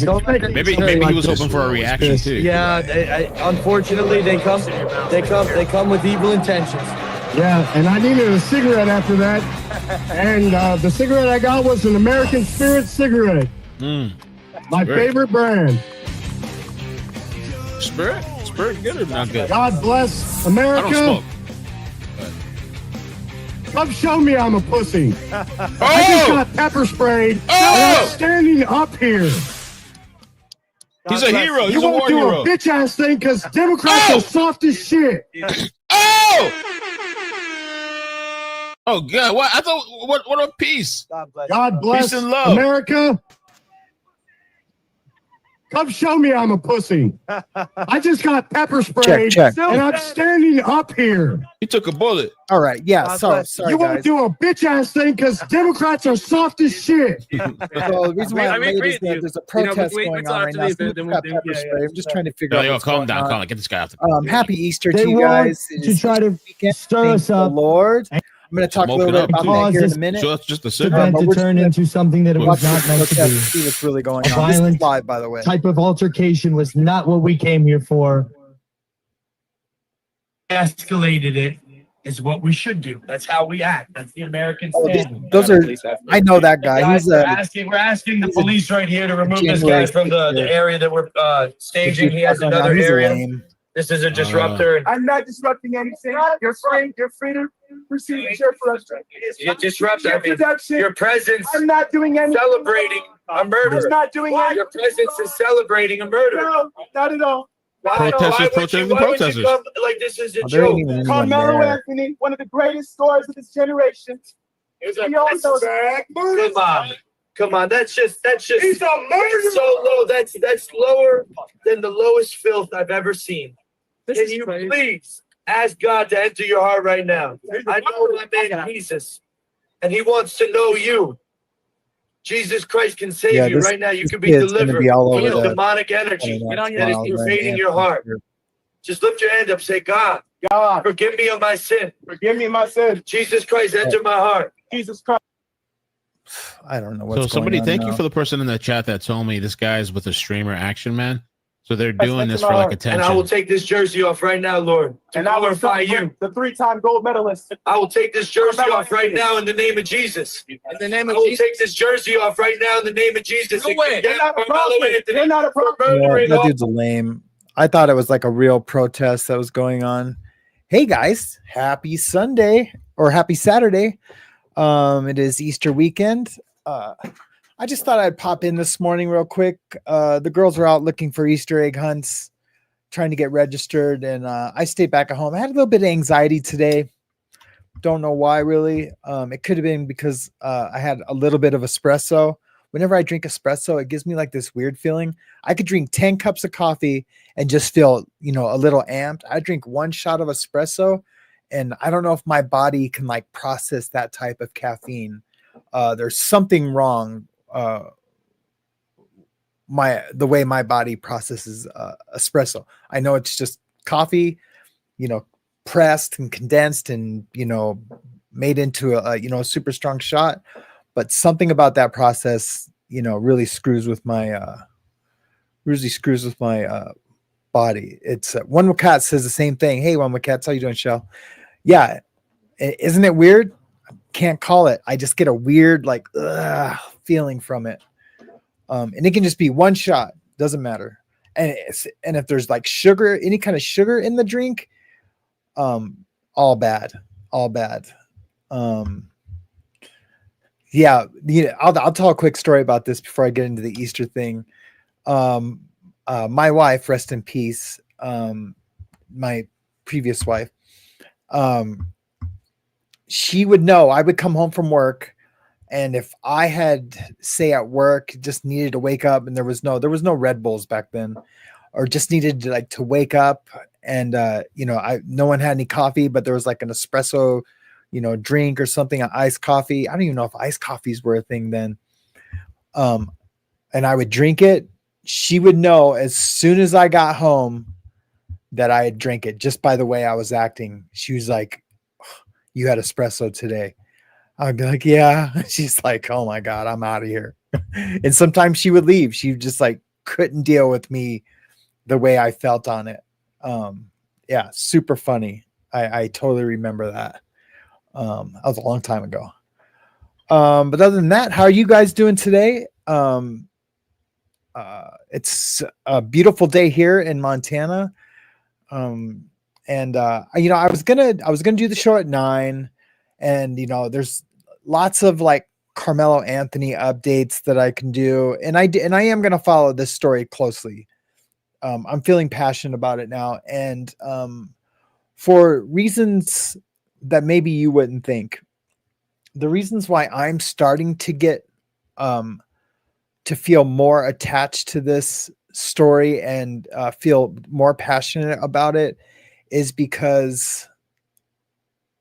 Maybe he was hoping for a reaction too. Yeah, unfortunately, they come with evil intentions. Yeah, and I needed a cigarette after that, and the cigarette I got was an American Spirit cigarette. My favorite brand. Spirit good or not good? God bless America. I don't smoke. Come show me I'm a pussy. Oh! I just got pepper sprayed. And I'm standing up here. He's a hero. He's You a won't war do hero. a bitch ass thing because Democrats are soft as shit. Oh! Oh God! What I thought? What a peace! God bless Peace and love. America. Come show me I'm a pussy. I just got pepper sprayed. Check. And I'm standing up here. He took a bullet. All right. Yeah. Sorry, You won't guys. do a bitch ass thing because Democrats are soft as shit. So the reason why I'm late is that there's a protest going on right now. I'm just trying to figure out. Yo, what's calm going down. on. Get this guy out the Happy Easter They to you want guys. It to is try to weekend. stir Thank us the up. Lord. I'm going to talk a little bit about that here in a minute. So that's just the Event cigarette. to turn into something that it was not meant to be. See what's really going A on. This is violent live, by the way. type of altercation was not what we came here for. Escalated it is what we should do. That's how we act. That's the American standard. Those are. I know that guy. He's we're asking the police right here to remove this guy from the area that we're staging. He has another area. Lame. This is a disruptor. I'm not disrupting anything. You're free to proceed with your frustration. You disrupt. I mean, your presence I'm not doing anything. celebrating a murder. I'm not doing anything. Your presence is celebrating a murder. No, not at all. Protesters. Like this is a Oh, there ain't joke? even anyone Carmelo there. Anthony, one of the greatest stars of this generation. We all know that. Come on. That's just. He's a murderer. So low. That's lower than the lowest filth I've ever seen. Can you please ask God to enter your heart right now? I know my man Jesus, and he wants to know you. Jesus Christ can save you right now. You can be delivered from the demonic energy that is invading your heart. Just lift your hand up. Say, God, forgive me of my sin. Forgive me my sin. Jesus Christ, enter my heart. Jesus Christ. I don't know what's So somebody, going on thank now. you for the person in the chat that told me this guy's with a streamer Action Man. So they're doing this for like attention. And I will take this jersey off right now, Lord, to glorify you. The 3-time gold medalist. I will take this jersey off right now in the name of Jesus. In the name of I will Jesus. take this jersey off right now in the name of Jesus. No way. You're not a prophet. You're not a prophet. Yeah, that dude's lame. I thought it was like a real protest that was going on. Hey guys, happy Sunday or happy Saturday. It is Easter weekend. I just thought I'd pop in this morning real quick. The girls were out looking for Easter egg hunts, trying to get registered, and I stayed back at home. I had a little bit of anxiety today. Don't know why, really. It could have been because I had a little bit of espresso. Whenever I drink espresso, it gives me like this weird feeling. I could drink 10 cups of coffee and just feel, a little amped. I drink one shot of espresso, and I don't know if my body can like process that type of caffeine. There's something wrong. The way my body processes espresso. I know it's just coffee, pressed and condensed and made into a super strong shot, but something about that process really screws with my body. It's One Cat says the same thing. Hey, One Cat, how you doing, Shell? Yeah, isn't it weird? Can't call it. I just get a weird feeling from it. And it can just be one shot, doesn't matter. And if there's like sugar, any kind of sugar in the drink, all bad. I'll tell a quick story about this before I get into the Easter thing. My wife, rest in peace, my previous wife, she would know. I would come home from work, and if I had, say at work, just needed to wake up, and there was no Red Bulls back then, or just needed to wake up, and no one had any coffee, but there was like an espresso, drink or something, an iced coffee. I don't even know if iced coffees were a thing then. And I would drink it. She would know as soon as I got home that I had drank it just by the way I was acting. She was like, "You had espresso today." I'd be like, "Yeah." She's like, "Oh my God, I'm out of here." And sometimes she would leave. She would just like couldn't deal with me the way I felt on it. Yeah, super funny. I totally remember that. That was a long time ago. But other than that, how are you guys doing today? It's a beautiful day here in Montana. And I was gonna do the show at 9, and there's lots of like Carmelo Anthony updates that I can do, and I am gonna follow this story closely. I'm feeling passionate about it now, and for reasons that maybe you wouldn't think. The reasons why I'm starting to get to feel more attached to this story and feel more passionate about it is because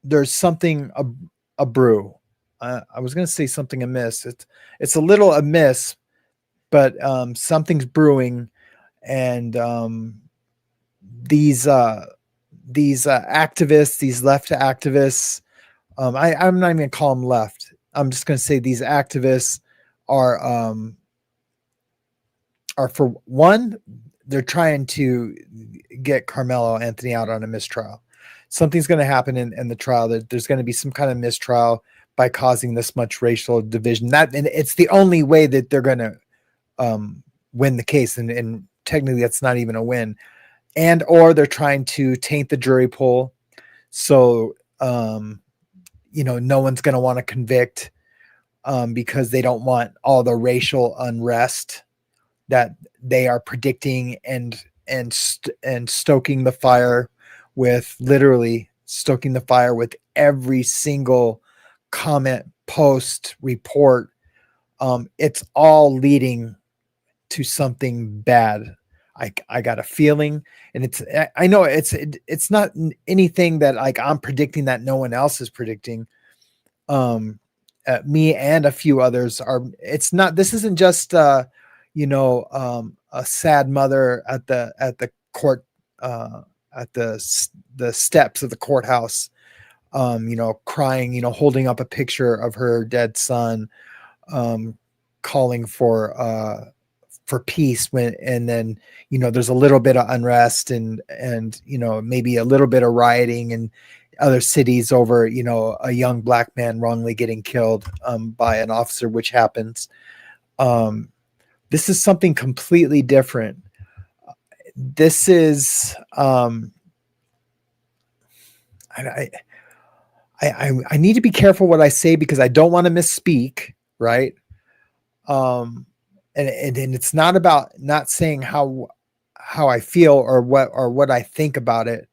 there's something a brew. I was going to say something amiss. It's a little amiss, but something's brewing, and these activists, these left activists, I'm not even gonna call them left. I'm just going to say these activists are for one, they're trying to get Carmelo Anthony out on a mistrial. Something's going to happen in the trial. That there's going to be some kind of mistrial by causing this much racial division. And it's the only way that they're going to win the case. And technically, that's not even a win. And or they're trying to taint the jury pool, so no one's going to want to convict because they don't want all the racial unrest that they are predicting and stoking the fire with, literally stoking the fire with every single comment, post, report. It's all leading to something bad. I got a feeling, and I know it's not anything that like I'm predicting that no one else is predicting. Me and a few others are. It's not. This isn't just a sad mother at the court at the steps of the courthouse, crying, holding up a picture of her dead son, calling for peace and then there's a little bit of unrest and maybe a little bit of rioting in other cities over a young black man wrongly getting killed by an officer, which happens. This is something completely different. This is I need to be careful what I say because I don't want to misspeak, right? And it's not about not saying how I feel or what I think about it,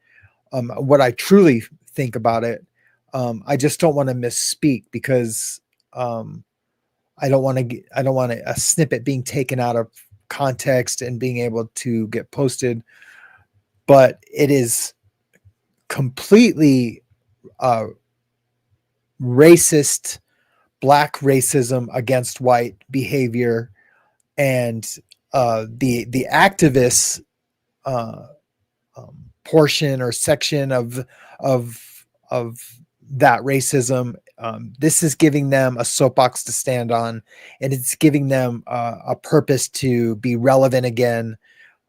what I truly think about it. I just don't want to misspeak because I don't want a snippet being taken out of context and being able to get posted. But it is completely racist, black racism against white behavior. And the activists portion or section of that racism, this is giving them a soapbox to stand on, and it's giving them a purpose to be relevant again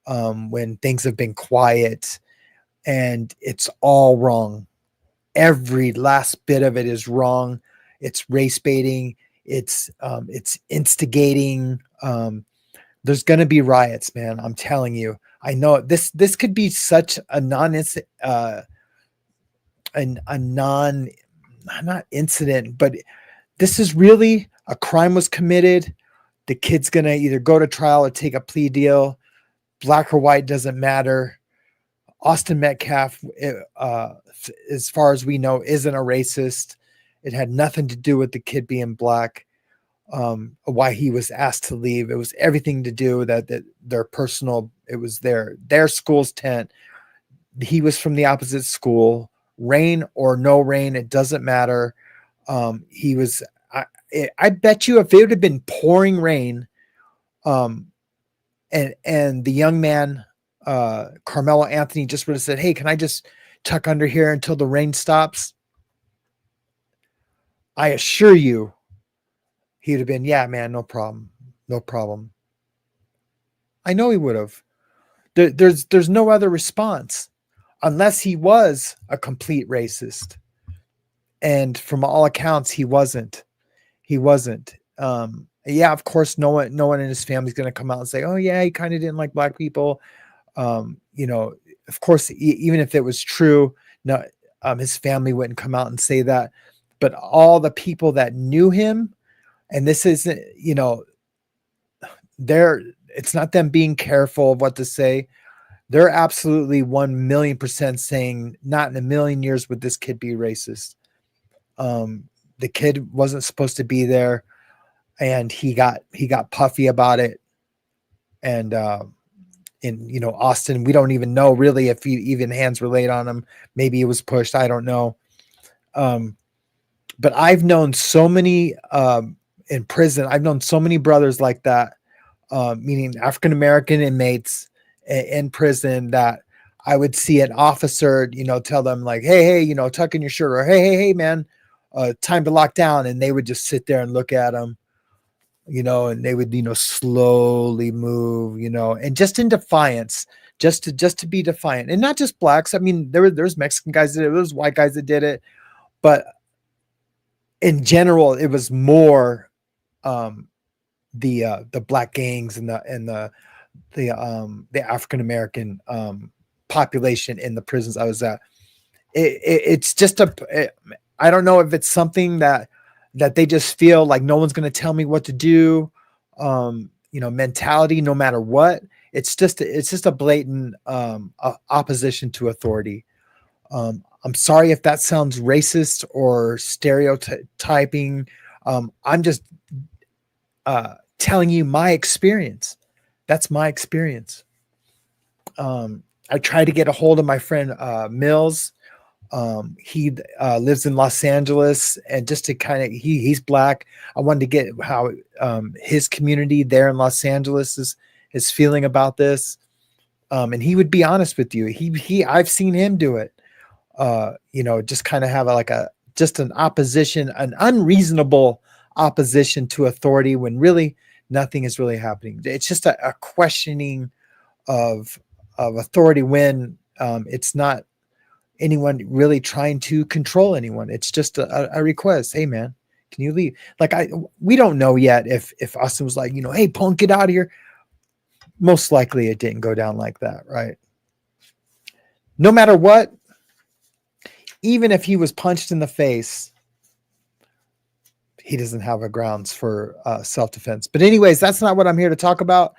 when things have been quiet, and it's all wrong. Every last bit of it is wrong. It's race baiting. It's instigating. There's going to be riots, man. I'm telling you. I know this could be such a not incident, but this is really a crime was committed. The kid's going to either go to trial or take a plea deal. Black or white doesn't matter. Austin Metcalf, as far as we know, isn't a racist. It had nothing to do with the kid being black. Why he was asked to leave. It was everything to do with that their personal, it was their school's tent. He was from the opposite school, rain or no rain, it doesn't matter. He was, I bet you if it would have been pouring rain, and the young man, Carmelo Anthony just would have said, "Hey, can I just tuck under here until the rain stops?" I assure you, he would have been, "Yeah, man, no problem. No problem." I know he would have. There's no other response unless he was a complete racist. And from all accounts, he wasn't. He wasn't. Yeah, of course, no one in his family is going to come out and say, "Oh, yeah, he kind of didn't like black people." You know, of course, even if it was true, no, his family wouldn't come out and say that. But all the people that knew him, and this isn't, you know, it's not them being careful of what to say. They're absolutely 1,000,000% saying, not in a million years would this kid be racist. The kid wasn't supposed to be there, and he got puffy about it. And in, you know, Austin, we don't even know really if even hands were laid on him. Maybe it was pushed. I don't know. But I've known so many in prison. I've known so many brothers like that, meaning African-American inmates in prison, that I would see an officer, you know, tell them like, hey, you know, tuck in your shirt, or hey, man, time to lock down. And they would just sit there and look at him, you know, and they would, you know, slowly move, you know, and just in defiance, just to be defiant. And not just blacks. I mean, there's Mexican guys that did it, there was white guys that did it, but in general, it was more the black gangs and the African American population in the prisons I was at. It's just I don't know if it's something that they just feel like no one's going to tell me what to do, you know, mentality, no matter what. It's just a blatant opposition to authority. I'm sorry if that sounds racist or stereotyping. I'm just telling you my experience. That's my experience. I tried to get a hold of my friend Mills. He lives in Los Angeles, and just to kind of, he's black. I wanted to get how his community there in Los Angeles is feeling about this. And he would be honest with you. I've seen him do it. You know, just kind of have just an opposition, an unreasonable opposition to authority when really nothing is really happening. It's just a questioning of authority when it's not anyone really trying to control anyone. It's just a request. Hey man, can you leave? Like we don't know yet if Austin was like, you know, hey punk, get out of here. Most likely it didn't go down like that, right? No matter what, even if he was punched in the face, he doesn't have a grounds for self-defense. But anyways, that's not what I'm here to talk about.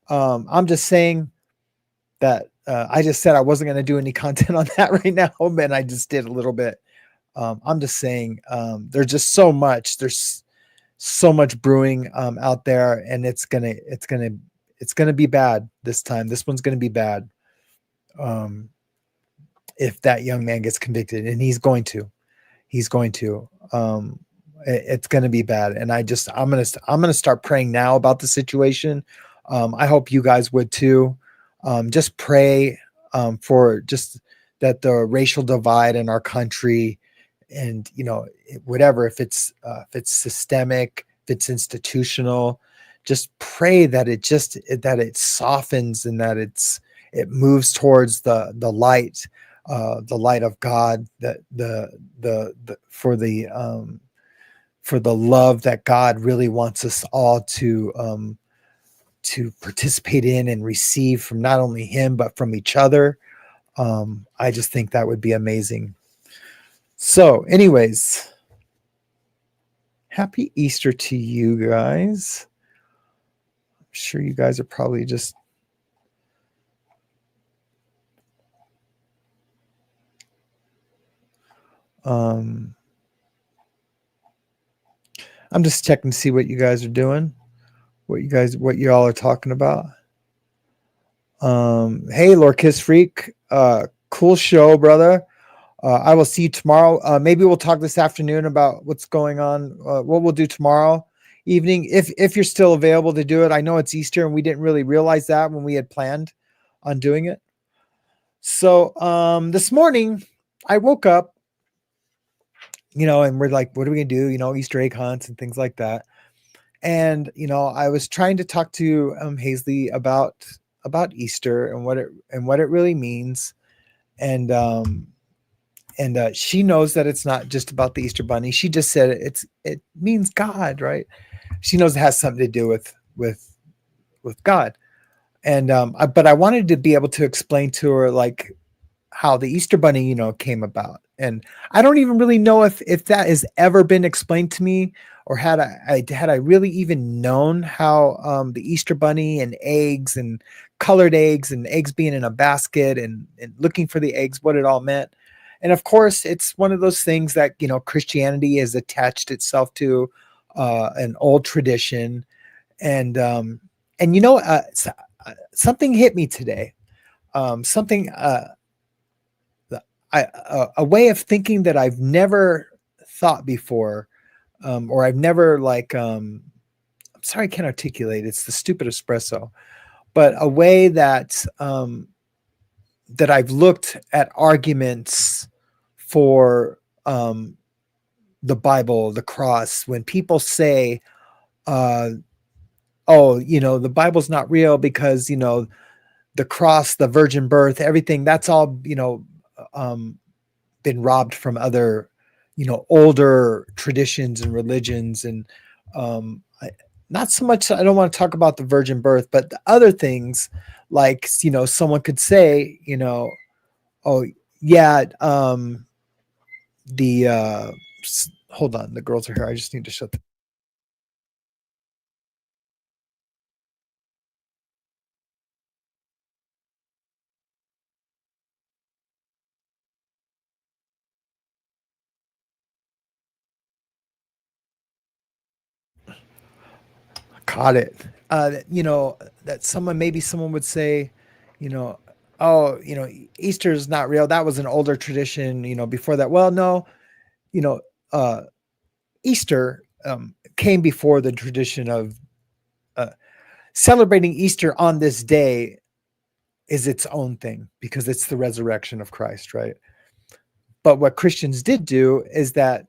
I'm just saying that I just said I wasn't going to do any content on that right now, and I just did a little bit. I'm just saying there's just so much. There's so much brewing out there, and it's gonna be bad this time. This one's gonna be bad. If that young man gets convicted, and he's going to, it's going to be bad. And I'm going to start praying now about the situation. I hope you guys would too. Just pray for just that the racial divide in our country, and, you know, whatever, if it's systemic, if it's institutional, just pray that it softens, and that it moves towards the light of God, for the love that God really wants us all to participate in and receive from not only him, but from each other. I just think that would be amazing. So anyways, happy Easter to you guys. I'm sure you guys are probably just I'm just checking to see what you guys are doing, what y'all are talking about. Hey, Lord Kiss Freak, cool show, brother. I will see you tomorrow. Maybe we'll talk this afternoon about what's going on, what we'll do tomorrow evening, if you're still available to do it. I know it's Easter, and we didn't really realize that when we had planned on doing it. So this morning I woke up, you know, and we're like, what are we gonna do? You know, Easter egg hunts and things like that. And I was trying to talk to Hazley about Easter and what it really means, and she knows that it's not just about the Easter bunny. She just said it means God, right? She knows it has something to do with God. And but I wanted to be able to explain to her like how the Easter bunny, came about. And I don't even really know if that has ever been explained to me, or had I really even known how the Easter bunny and eggs and colored eggs and eggs being in a basket and looking for the eggs, what it all meant. And of course, it's one of those things that, Christianity has attached itself to an old tradition. And something hit me today. A way of thinking that I've never thought before, or I've never I'm sorry, I can't articulate. It's the stupid espresso, but a way that that I've looked at arguments for the Bible, the cross. When people say, the Bible's not real because the cross, the virgin birth, everything, that's all been robbed from other older traditions and religions. And not so much, I don't want to talk about the virgin birth, but the other things, like someone could say, oh yeah, hold on, the girls are here, I just need to shut the caught it. That someone would say, Easter is not real. That was an older tradition, before that. Well, no, Easter came before the tradition of celebrating Easter on this day is its own thing because it's the resurrection of Christ, right? But what Christians did do is that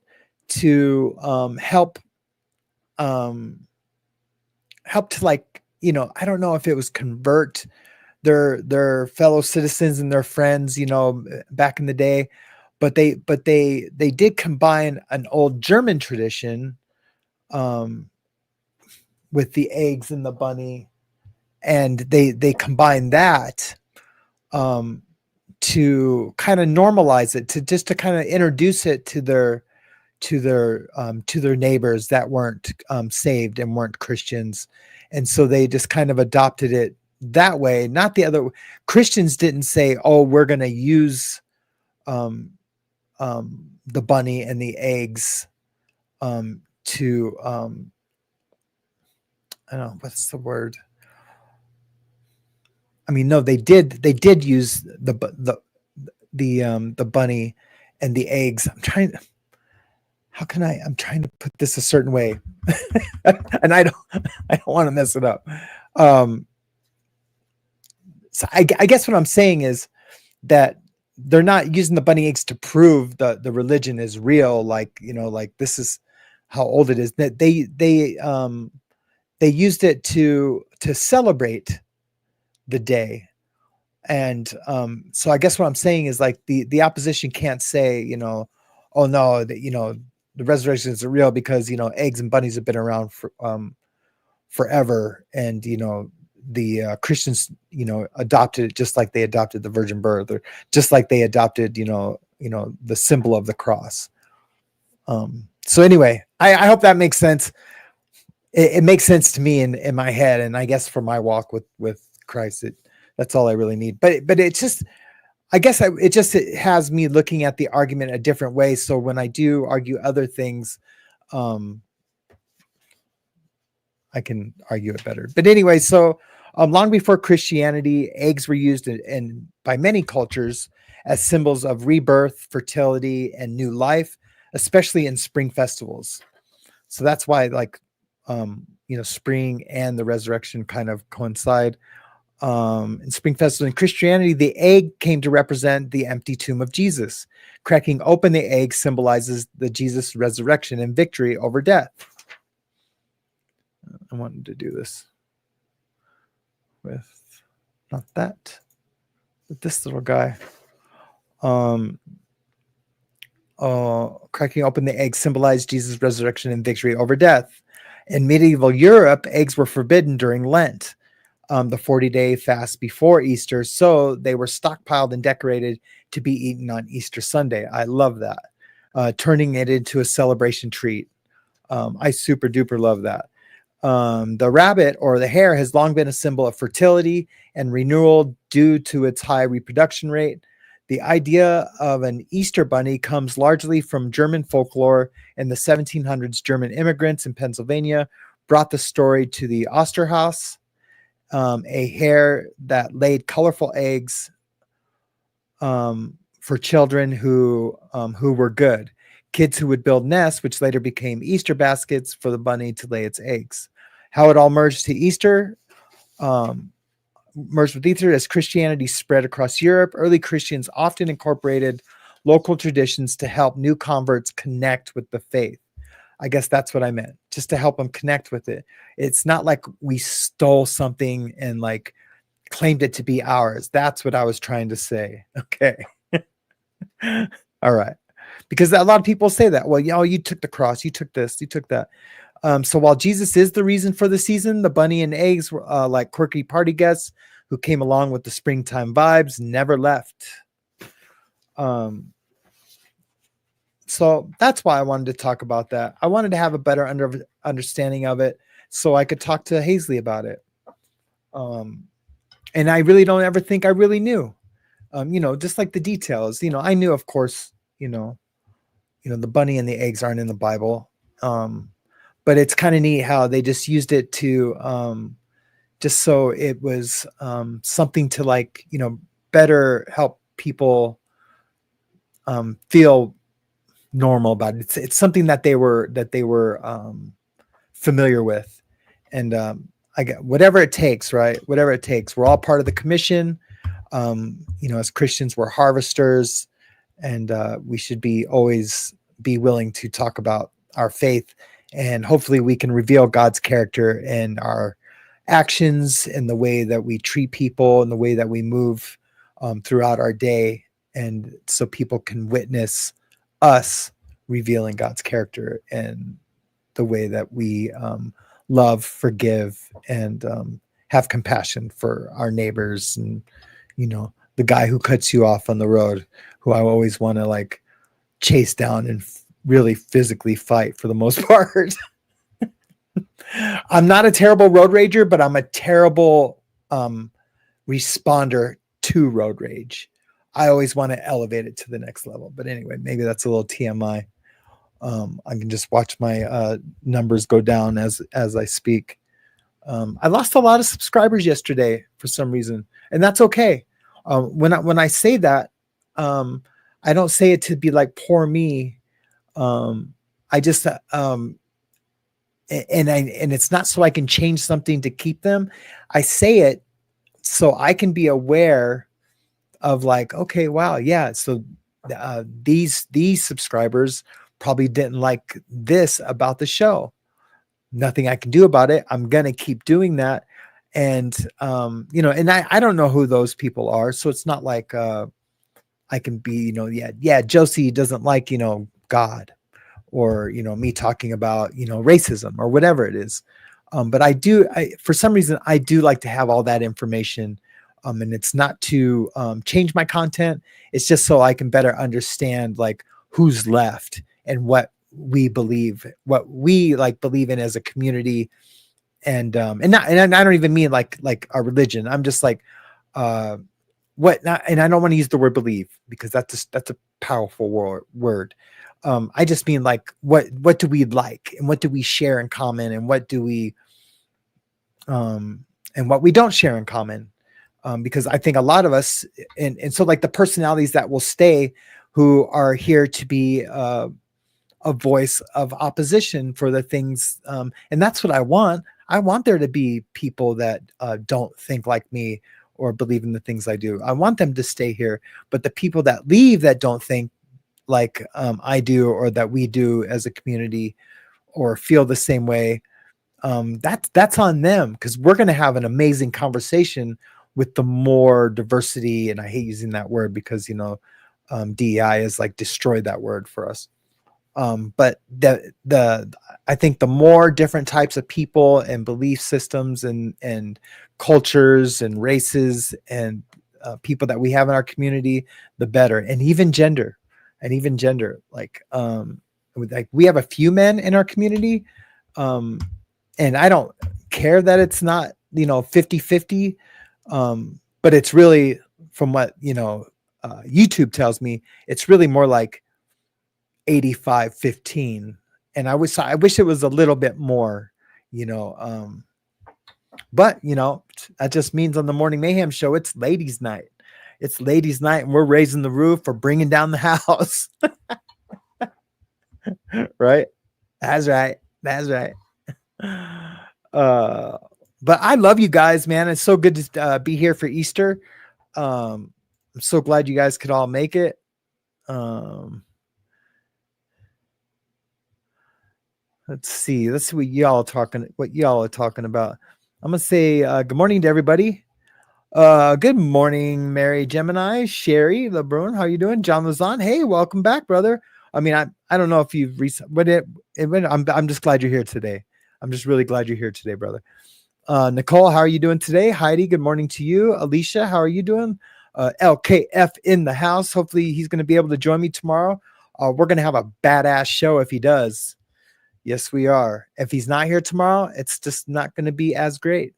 to help to I don't know if it was convert their fellow citizens and their friends, back in the day, but they did combine an old German tradition with the eggs and the bunny, and they combined that to kind of normalize it, to kind of introduce it to their neighbors that weren't saved and weren't Christians. And so they just kind of adopted it that way. Not the other. Christians didn't say, oh, we're going to use the bunny and the eggs to I don't know, what's the word? I mean, no, they did use the bunny and the eggs. I'm trying to put this a certain way and I don't want to mess it up. So I guess what I'm saying is that they're not using the bunny eggs to prove the religion is real. Like this is how old it is. That they used it to celebrate the day. And so I guess what I'm saying is like the opposition can't say, oh no, that the resurrection isn't real because eggs and bunnies have been around for forever, and the Christians adopted it just like they adopted the virgin birth, or just like they adopted the symbol of the cross. So anyway, I hope that makes sense. It makes sense to me in my head, and I guess for my walk with Christ, that's all I really need. But it's just, I guess it has me looking at the argument a different way. So when I do argue other things, I can argue it better. But anyway, so long before Christianity, eggs were used by many cultures as symbols of rebirth, fertility, and new life, especially in spring festivals. So that's why spring and the resurrection kind of coincide. In spring festival in Christianity, the egg came to represent the empty tomb of Jesus. Cracking open the egg symbolizes the Jesus resurrection and victory over death. I wanted to do this with not that, but this little guy. Cracking open the egg symbolized Jesus' resurrection and victory over death. In medieval Europe, eggs were forbidden during Lent, the 40-day fast before Easter, so they were stockpiled and decorated to be eaten on Easter Sunday. I love that. Turning it into a celebration treat. I super duper love that. The rabbit or the hare has long been a symbol of fertility and renewal due to its high reproduction rate. The idea of an Easter bunny comes largely from German folklore. In the 1700s, German immigrants in Pennsylvania brought the story to the Osterhaus, a hare that laid colorful eggs for children who were good. Kids who would build nests, which later became Easter baskets for the bunny to lay its eggs. How it all merged to Easter, merged with Easter as Christianity spread across Europe. Early Christians often incorporated local traditions to help new converts connect with the faith. I guess that's what I meant, just to help them connect with it. It's not like we stole something and like claimed it to be ours. That's what I was trying to say. Okay. All right. Because a lot of people say that. Well, you took the cross, you took this, you took that. So while Jesus is the reason for the season, the bunny and eggs were like quirky party guests who came along with the springtime vibes, never left. So that's why I wanted to talk about that. I wanted to have a better understanding of it so I could talk to Hazley about it. And I really don't ever think I really knew, just like the details, I knew, of course, the bunny and the eggs aren't in the Bible. But it's kind of neat how they just used it to, just so it was something to like, better help people feel normal about it. It's something that they were familiar with. And I get whatever it takes, right? Whatever it takes. We're all part of the commission. As Christians, we're harvesters, and we should always be willing to talk about our faith. And hopefully we can reveal God's character in our actions, in the way that we treat people, in the way that we move throughout our day. And so people can witness us revealing God's character and the way that we love, forgive, and have compassion for our neighbors. And, the guy who cuts you off on the road, who I always want to like chase down and really physically fight for the most part. I'm not a terrible road rager, but I'm a terrible responder to road rage. I always want to elevate it to the next level. But anyway, maybe that's a little TMI. I can just watch my numbers go down as I speak. I lost a lot of subscribers yesterday for some reason, and that's okay. When I say that, I don't say it to be like poor me. I just and it's not so I can change something to keep them. I say it so I can be aware of like, okay, wow, yeah. So these subscribers probably didn't like this about the show. Nothing I can do about it. I'm gonna keep doing that. And and I don't know who those people are. So it's not like I can be, Josie doesn't like, God, or, me talking about, racism or whatever it is. But for some reason, I do like to have all that information. And it's not to change my content. It's just so I can better understand like who's left and what we believe, what we like believe in as a community. And I don't even mean like a religion. I'm just like, and I don't want to use the word believe because that's a powerful word. I just mean like, what do we like and what do we share in common and what do we, and what we don't share in common. Because I think a lot of us, and so like the personalities that will stay who are here to be a voice of opposition for the things. And that's what I want. I want there to be people that don't think like me or believe in the things I do. I want them to stay here. But the people that leave that don't think like I do or that we do as a community or feel the same way, that's on them, because we're going to have an amazing conversation with the more diversity. And I hate using that word because, DEI has like destroyed that word for us. But I think the more different types of people and belief systems and cultures and races and people that we have in our community, the better. And even gender, like we have a few men in our community. And I don't care that it's not, 50-50. But it's really, from what, YouTube tells me, it's really more like 85-15. And I wish it was a little bit more, but that just means on the Morning Mayhem Show, it's ladies' night. It's ladies' night, and we're raising the roof or bringing down the house. Right? That's right. But I love you guys, man. It's so good to be here for Easter. I'm so glad you guys could all make it. Let's see what y'all are talking about. I'm gonna say good morning to everybody. Good morning, Mary Gemini, Sherry LeBrun. How you doing? John Lazan. Hey, welcome back, brother. I mean, I don't know if you've I'm just glad you're here today. I'm just really glad you're here today, brother. Nicole, how are you doing today? Heidi, good morning to you. Alicia, how are you doing? LKF in the house. Hopefully he's going to be able to join me tomorrow. We're going to have a badass show if he does. Yes, we are. If he's not here tomorrow, it's just not going to be as great.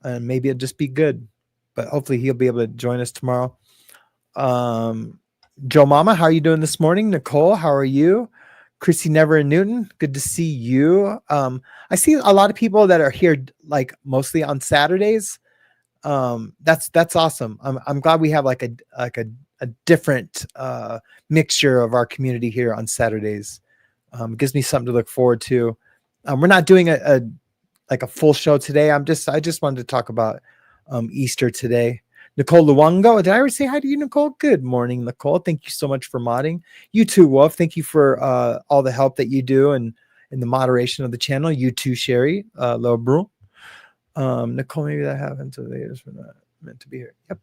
And maybe it'll just be good. But hopefully he'll be able to join us tomorrow. Joe Mama, how are you doing this morning? Nicole, how are you? Chrissy Never in Newton, good to see you. I see a lot of people that are here like mostly on Saturdays. That's awesome. I'm glad we have like a different mixture of our community here on Saturdays. It gives me something to look forward to. We're not doing a full show today. I just wanted to talk about Easter today. Nicole Luongo, did I ever say hi to you, Nicole? Good morning, Nicole. Thank you so much for modding. You too, Wolf. Thank you for all the help that you do and in the moderation of the channel. You too, Sherry Lebrun. Nicole, maybe that happened to the others. We're not meant to be here. Yep.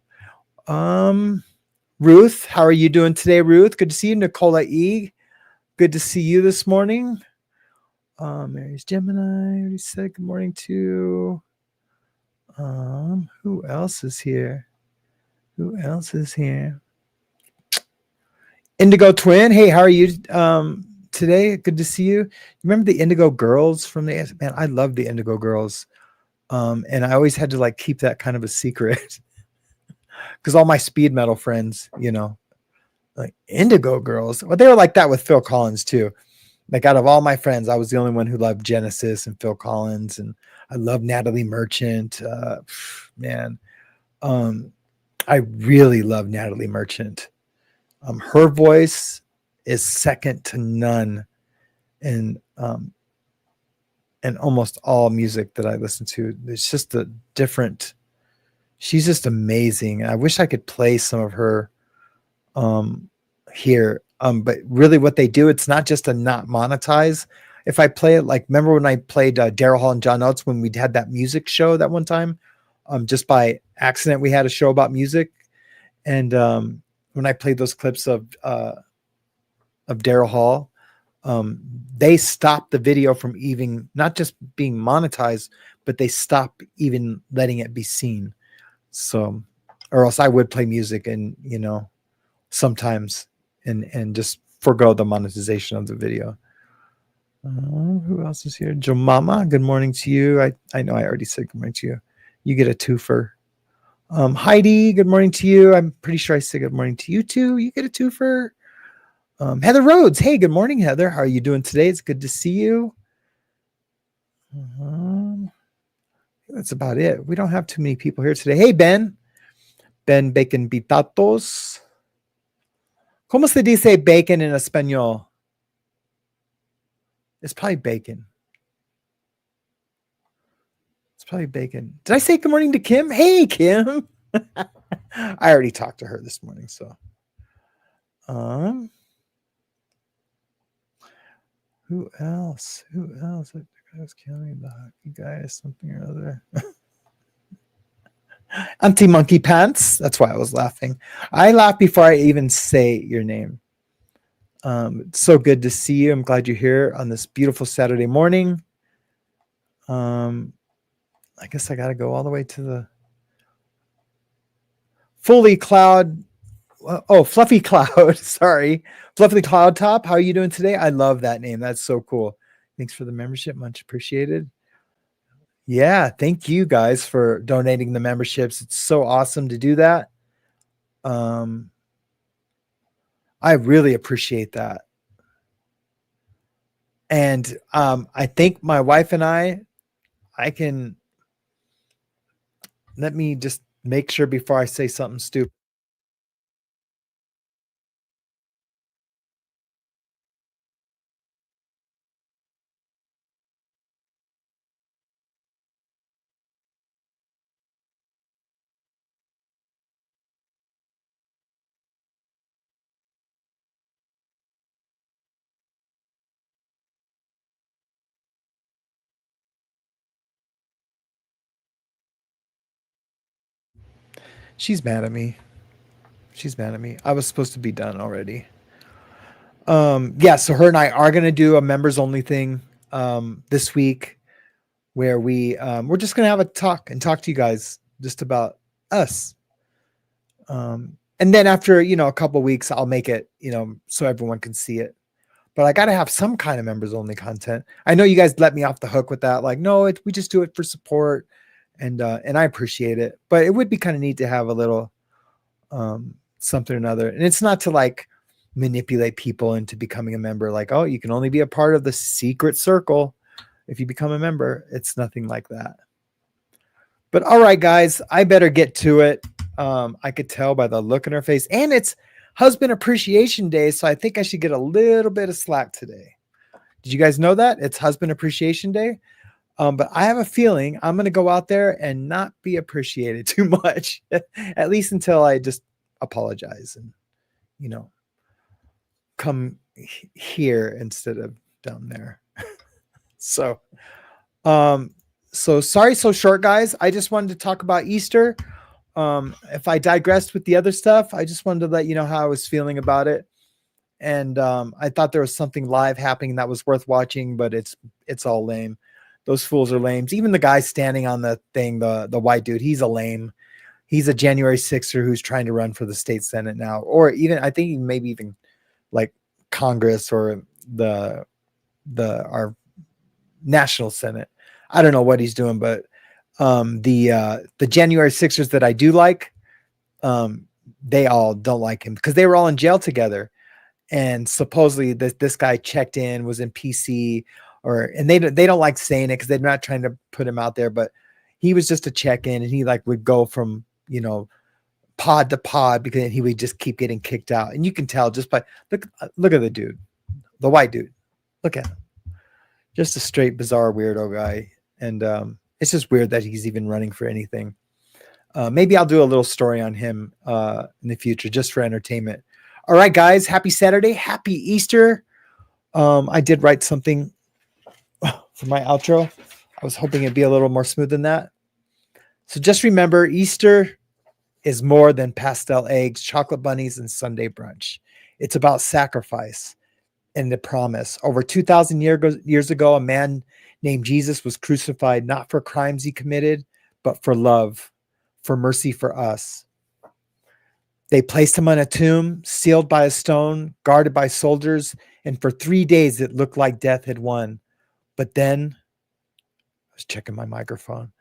Ruth, how are you doing today, Ruth? Good to see you. Nicola E. Good to see you this morning. Mary's Gemini. I already said good morning to. Who else is here? Indigo Twin. Hey, how are you today? Good to see you. Remember the Indigo Girls from the man? I love the Indigo Girls. And I always had to like keep that kind of a secret because all my speed metal friends, like Indigo Girls. Well, they were like that with Phil Collins too. Like out of all my friends, I was the only one who loved Genesis and Phil Collins, and I love Natalie Merchant. Man, I really love Natalie Merchant. Her voice is second to none in almost all music that I listen to. It's just a different. She's just amazing. I wish I could play some of her here. But really what they do, it's not just to not monetize. If I play it, like, remember when I played Daryl Hall and John Oates when we had that music show that one time, just by accident, we had a show about music. And when I played those clips of Daryl Hall, they stopped the video from even not just being monetized, but they stopped even letting it be seen. So, or else I would play music and, sometimes and just forgo the monetization of the video. Who else is here? Jomama, good morning to you. I know I already said good morning to you. You get a twofer. Heidi, good morning to you. I'm pretty sure I said good morning to you too. You get a twofer. Heather Rhodes, hey, good morning, Heather. How are you doing today? It's good to see you. That's about it. We don't have too many people here today. Hey, Ben Bacon Bitatos. ¿Cómo se dice bacon en español? It's probably bacon. It's probably bacon. Did I say good morning to Kim? Hey, Kim. I already talked to her this morning, so. Who else? I was killing the hockey guy, something or other. Auntie Monkey Pants. That's why I was laughing. I laugh before I even say your name. It's so good to see you. I'm glad you're here on this beautiful Saturday morning. I guess I got to go all the way to the Fully Cloud. Oh, Fluffy Cloud. Sorry. Fluffy Cloud Top. How are you doing today? I love that name. That's so cool. Thanks for the membership. Much appreciated. Yeah. Thank you guys for donating the memberships. It's so awesome to do that. I really appreciate that. And I think my wife and I can, let me just make sure before I say something stupid. She's mad at me. She's mad at me. I was supposed to be done already. Yeah, so her and I are going to do a members only thing this week where we're just going to have a talk to you guys just about us. And then after, a couple of weeks, I'll make it, so everyone can see it. But I got to have some kind of members only content. I know you guys let me off the hook with that. Like, no, we just do it for support. And I appreciate it, but it would be kind of neat to have a little something or another. And it's not to like manipulate people into becoming a member. Like, oh, you can only be a part of the secret circle if you become a member. It's nothing like that. But all right, guys, I better get to it. I could tell by the look in her face, and it's Husband Appreciation Day, so I think I should get a little bit of slack today. Did you guys know that it's Husband Appreciation Day? But I have a feeling I'm going to go out there and not be appreciated too much, at least until I just apologize and, come here instead of down there. So sorry, so short, guys. I just wanted to talk about Easter. If I digressed with the other stuff, I just wanted to let you know how I was feeling about it. And I thought there was something live happening that was worth watching, but it's all lame. Those fools are lames. Even the guy standing on the thing, the white dude, he's a lame. He's a January 6er who's trying to run for the state Senate now, or even I think maybe even like Congress or our national Senate. I don't know what he's doing, but the January 6ers that I do like, they all don't like him because they were all in jail together, and supposedly this guy checked in, was in PC. And they don't like saying it because they're not trying to put him out there, but he was just a check-in, and he would go from, pod to pod because he would just keep getting kicked out. And you can tell just by look at the dude, the white dude, look at him, just a straight bizarre weirdo guy. And it's just weird that he's even running for anything. Maybe I'll do a little story on him in the future just for entertainment. All right, guys, happy Saturday. Happy Easter. I did write something for my outro. I was hoping it'd be a little more smooth than that. So just remember, Easter is more than pastel eggs, chocolate bunnies, and Sunday brunch. It's about sacrifice and the promise. Over 2,000 years ago, a man named Jesus was crucified not for crimes he committed, but for love, for mercy for us. They placed him on a tomb, sealed by a stone, guarded by soldiers, and for 3 days it looked like death had won. But then, I was checking my microphone,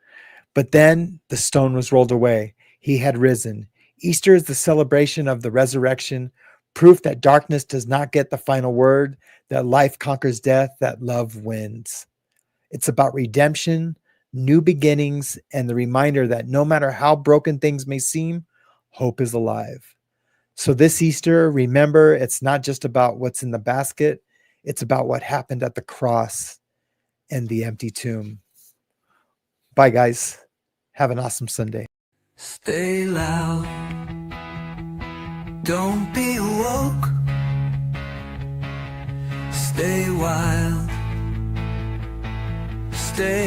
but then the stone was rolled away. He had risen. Easter is the celebration of the resurrection, proof that darkness does not get the final word, that life conquers death, that love wins. It's about redemption, new beginnings, and the reminder that no matter how broken things may seem, hope is alive. So this Easter, remember, it's not just about what's in the basket. It's about what happened at the cross and the empty tomb. Bye, guys. Have an awesome Sunday. Stay loud. Don't be woke. Stay wild. stay